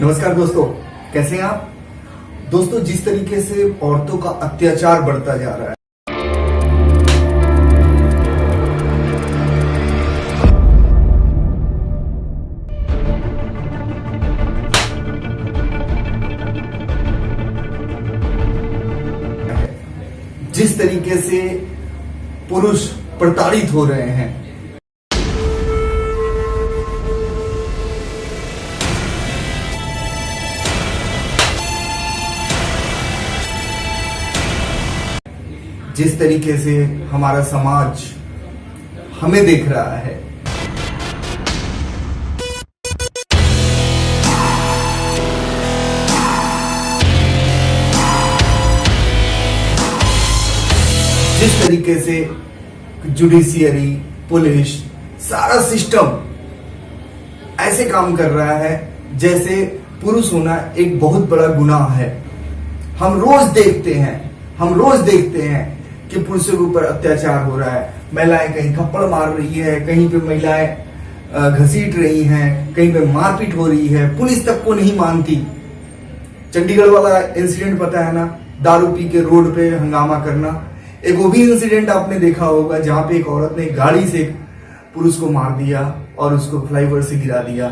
नमस्कार दोस्तों, कैसे हैं आप। दोस्तों, जिस तरीके से औरतों का अत्याचार बढ़ता जा रहा है, जिस तरीके से पुरुष प्रताड़ित हो रहे हैं, जिस तरीके से हमारा समाज हमें देख रहा है, जिस तरीके से जुडिशियरी, पुलिस, सारा सिस्टम ऐसे काम कर रहा है जैसे पुरुष होना एक बहुत बड़ा गुनाह है। हम रोज देखते हैं कि पुरुषों के ऊपर अत्याचार हो रहा है। महिलाएं कहीं थप्पड़ मार रही है, कहीं पे महिलाएं घसीट रही हैं, कहीं पे मारपीट हो रही है, पुलिस तक को नहीं मानती। चंडीगढ़ वाला इंसिडेंट पता है ना, दारू पी के रोड पे हंगामा करना। एक वो भी इंसिडेंट आपने देखा होगा जहां पे एक औरत ने गाड़ी से पुरुष को मार दिया और उसको फ्लाईओवर से गिरा दिया।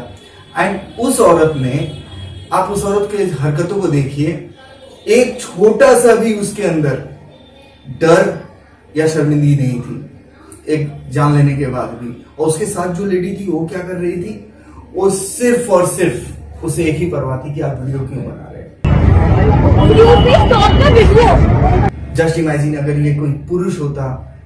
एंड उस औरत ने, आप उस औरत के हरकतों को देखिए, एक छोटा सा भी उसके अंदर डर या शर्मिंदगी नहीं थी एक जान लेने के बाद भी। और उसके साथ जो लेडी थी वो क्या कर रही थी, वो सिर्फ और सिर्फ उसे एक ही परवाह थी कि आप वीडियो क्यों बना रहे हैं। जस्ट इमेजिन, अगर ये कोई पुरुष होता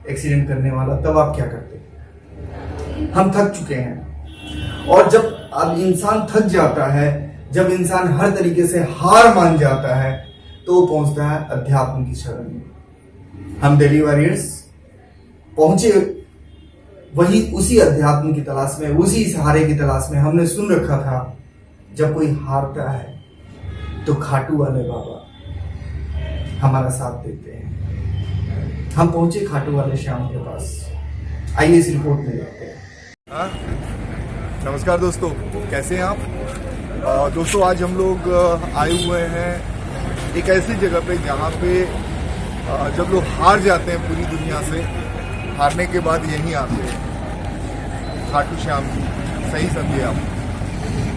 एक्सीडेंट करने वाला, तब आप क्या करते। हम थक चुके हैं। और जब अब इंसान थक जाता है, जब इंसान हर तरीके से हार मान जाता है, तो वो पहुंचता है अध्यात्म की शरण में। हम डेली वॉरियर्स पहुंचे वही उसी अध्यात्म की तलाश में, उसी सहारे की तलाश में। हमने सुन रखा था जब कोई हारता है तो खाटू वाले बाबा हमारा साथ देते हैं। हम पहुंचे खाटू वाले श्याम के पास। आइए इस रिपोर्ट में देखते हैं। नमस्कार दोस्तों, कैसे हैं आप। दोस्तों, आज हम लोग आए हुए हैं एक ऐसी जगह पे जहाँ पे जब लोग हार जाते हैं पूरी दुनिया से, हारने के बाद यहीं आते हैं खाटू श्याम जी। सही समझे आप,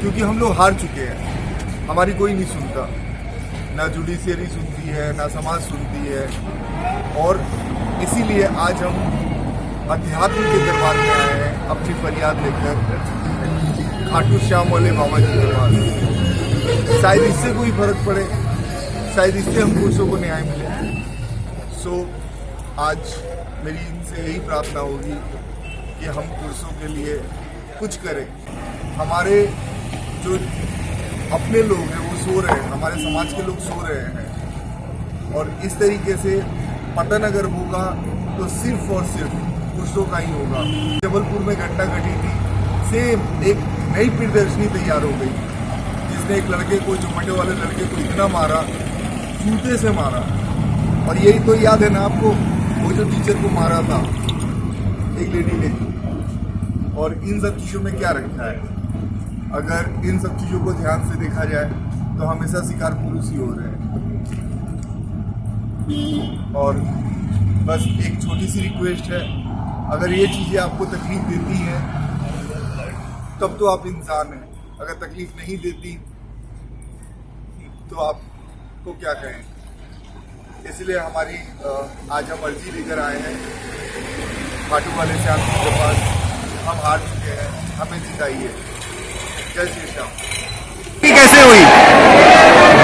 क्योंकि हम लोग हार चुके हैं। हमारी कोई नहीं सुनता, ना जुडिशियरी सुनती है, ना समाज सुनती है। और इसीलिए आज हम अध्यात्म के दरबार में आए हैं अपनी फरियाद लेकर खाटू श्याम वाले बाबा जी के पास। शायद इससे कोई फर्क पड़े, शायद इससे हम पुरुषों को न्याय मिले। सो आज मेरी इनसे यही प्रार्थना होगी कि हम पुरुषों के लिए कुछ करें। हमारे जो अपने लोग हैं वो सो रहे हैं, हमारे समाज के लोग सो रहे हैं। और इस तरीके से पतन अगर होगा तो सिर्फ और सिर्फ पुरुषों का ही होगा। जबलपुर में घटना घटी थी, सेम एक नई प्रदर्शनी तैयार हो गई, जिसने एक लड़के को, जो मंडे वाले लड़के को इतना मारा, जूते से मारा। और यही तो याद है ना आपको, वो जो टीचर को मारा था एक लेडी ने। और इन सब चीज़ों में क्या रखा है, अगर इन सब चीज़ों को ध्यान से देखा जाए तो हमेशा शिकार पुरुष ही हो रहे हैं। और बस एक छोटी सी रिक्वेस्ट है, अगर ये चीज़ें आपको तकलीफ देती हैं तब तो आप इंसान हैं, अगर तकलीफ नहीं देती तो आपको क्या कहें। इसलिए हमारी आज हम अर्जी लेकर आए हैं खाटू वाले श्याम जी के पास। हम हार चुके हैं, हमें जिताइए। जय श्री श्याम। कैसे हुई?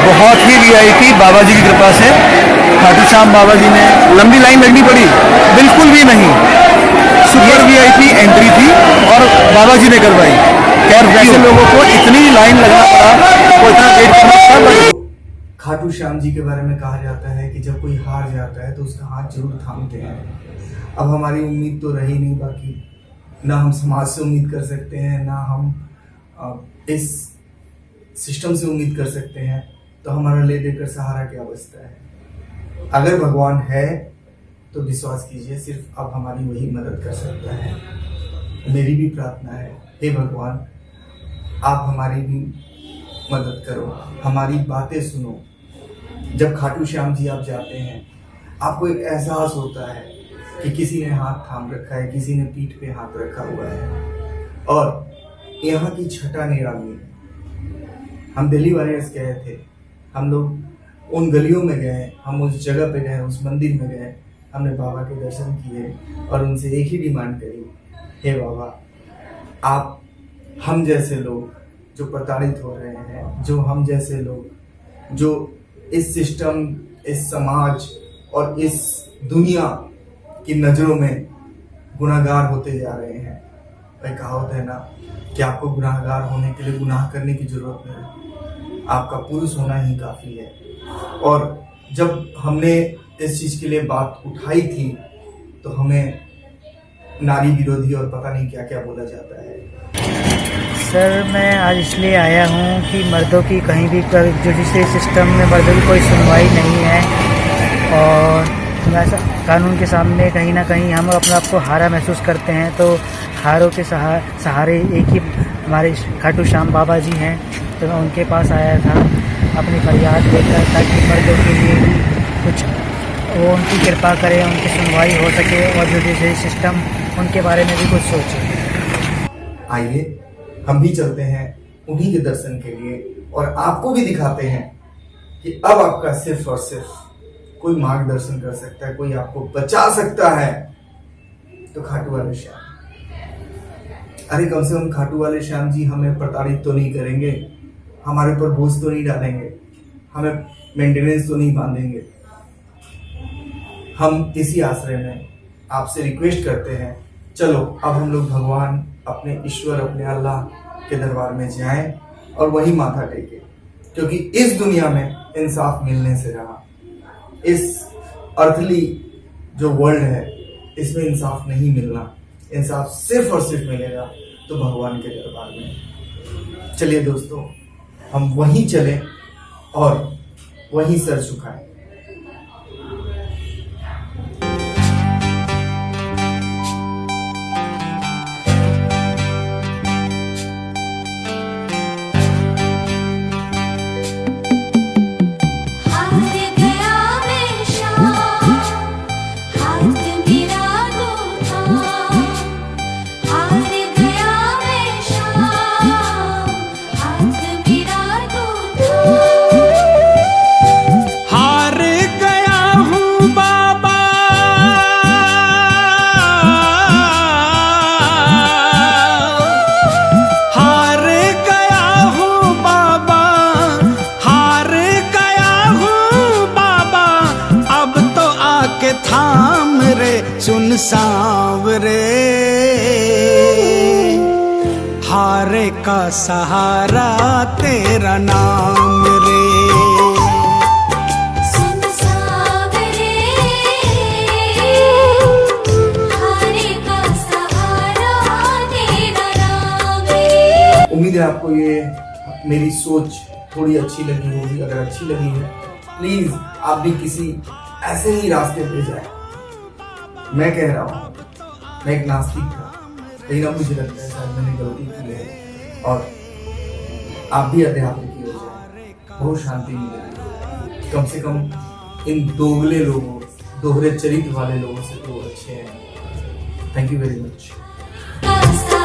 बहुत ही वीआईपी बाबा जी की कृपा से खाटू श्याम बाबा जी ने, लंबी लाइन लगनी पड़ी बिल्कुल भी नहीं, सुपर वीआईपी एंट्री थी और बाबा जी ने करवाई। खैर, वैसे लोगों को इतनी लाइन लगना पड़ा, वो इतना वेट करना पड़ा। खाटू श्याम जी के बारे में कहा जाता है कि जब कोई हार जाता है तो उसका हाथ जरूर थामते हैं। अब हमारी उम्मीद तो रही नहीं बाकी, ना हम समाज से उम्मीद कर सकते हैं, ना हम इस सिस्टम से उम्मीद कर सकते हैं। तो हमारा ले देकर सहारा क्या बचता है। अगर भगवान है तो विश्वास कीजिए, सिर्फ अब हमारी वही मदद कर सकता है। मेरी भी प्रार्थना है, हे भगवान, आप हमारी भी मदद करो, हमारी बातें सुनो। जब खाटू श्याम जी आप जाते हैं, आपको एक एहसास होता है कि किसी ने हाथ थाम रखा है, किसी ने पीठ पे हाथ रखा हुआ है। और यहाँ की छटा निराली है। हम दिल्ली वाले गए थे, हम लोग उन गलियों में गए, हम उस जगह पे गए, उस मंदिर में गए, हमने बाबा के दर्शन किए और उनसे एक ही डिमांड करी, हे बाबा, आप हम जैसे लोग जो प्रताड़ित हो रहे हैं, जो हम जैसे लोग जो इस सिस्टम, इस समाज और इस दुनिया की नज़रों में गुनाहगार होते जा रहे हैं। भाई कहावत है ना कि आपको गुनाहगार होने के लिए गुनाह करने की जरूरत नहीं, आपका पुरुष होना ही काफ़ी है। और जब हमने इस चीज़ के लिए बात उठाई थी तो हमें नारी विरोधी और पता नहीं क्या क्या बोला जाता है। सर मैं आज इसलिए आया हूँ कि मर्दों की कहीं भी जुडिशरी सिस्टम में मर्दों की कोई सुनवाई नहीं है और वैसा कानून के सामने कहीं ना कहीं हम अपने आप को हारा महसूस करते हैं। तो हारों के सहारे एक ही हमारे खाटू श्याम बाबा जी हैं, तो मैं उनके पास आया था अपनी फरियाद लेकर, ताकि मर्दों के लिए भी कुछ वो उनकी कृपा करें, उनकी सुनवाई हो सके और जुडिशरी सिस्टम उनके बारे में भी कुछ सोचे। आइए हम भी चलते हैं उन्हीं के दर्शन के लिए और आपको भी दिखाते हैं कि अब आपका सिर्फ और सिर्फ कोई मार्गदर्शन कर सकता है, कोई आपको बचा सकता है तो खाटू वाले श्याम। अरे कम से कम खाटू वाले श्याम जी हमें प्रताड़ित तो नहीं करेंगे, हमारे ऊपर बोझ तो नहीं डालेंगे, हमें मेंटेनेंस तो नहीं बांधेंगे। हम इसी आश्रय में आपसे रिक्वेस्ट करते हैं, चलो अब हम लोग भगवान, अपने ईश्वर, अपने अल्लाह के दरबार में जाएं और वही माथा टेकें, क्योंकि इस दुनिया में इंसाफ मिलने से रहा, इस अर्थली जो वर्ल्ड है इसमें इंसाफ नहीं मिलना, इंसाफ सिर्फ और सिर्फ मिलेगा तो भगवान के दरबार में। चलिए दोस्तों, हम वहीं चलें और वहीं सर झुकाएं। थाम रे सुन सांवरे, हारे का सहारा तेरा नाम रे। सुन सांवरे, हारे का सहारा तेरा नाम रे। उम्मीद है आपको ये मेरी सोच थोड़ी अच्छी लगी होगी। अगर अच्छी लगी है प्लीज आप भी किसी ऐसे ही रास्ते पे जाए। मैं कह रहा हूँ, मैं एक नास्तिक था, लेकिन अब मुझे लगता है शायद मैंने गलती की है और आप भी अध्यात्म की हो जाए, बहुत शांति मिलेगी। कम से कम इन दोगले लोगों, दोहरे चरित्र वाले लोगों से तो अच्छे हैं। Thank you very much.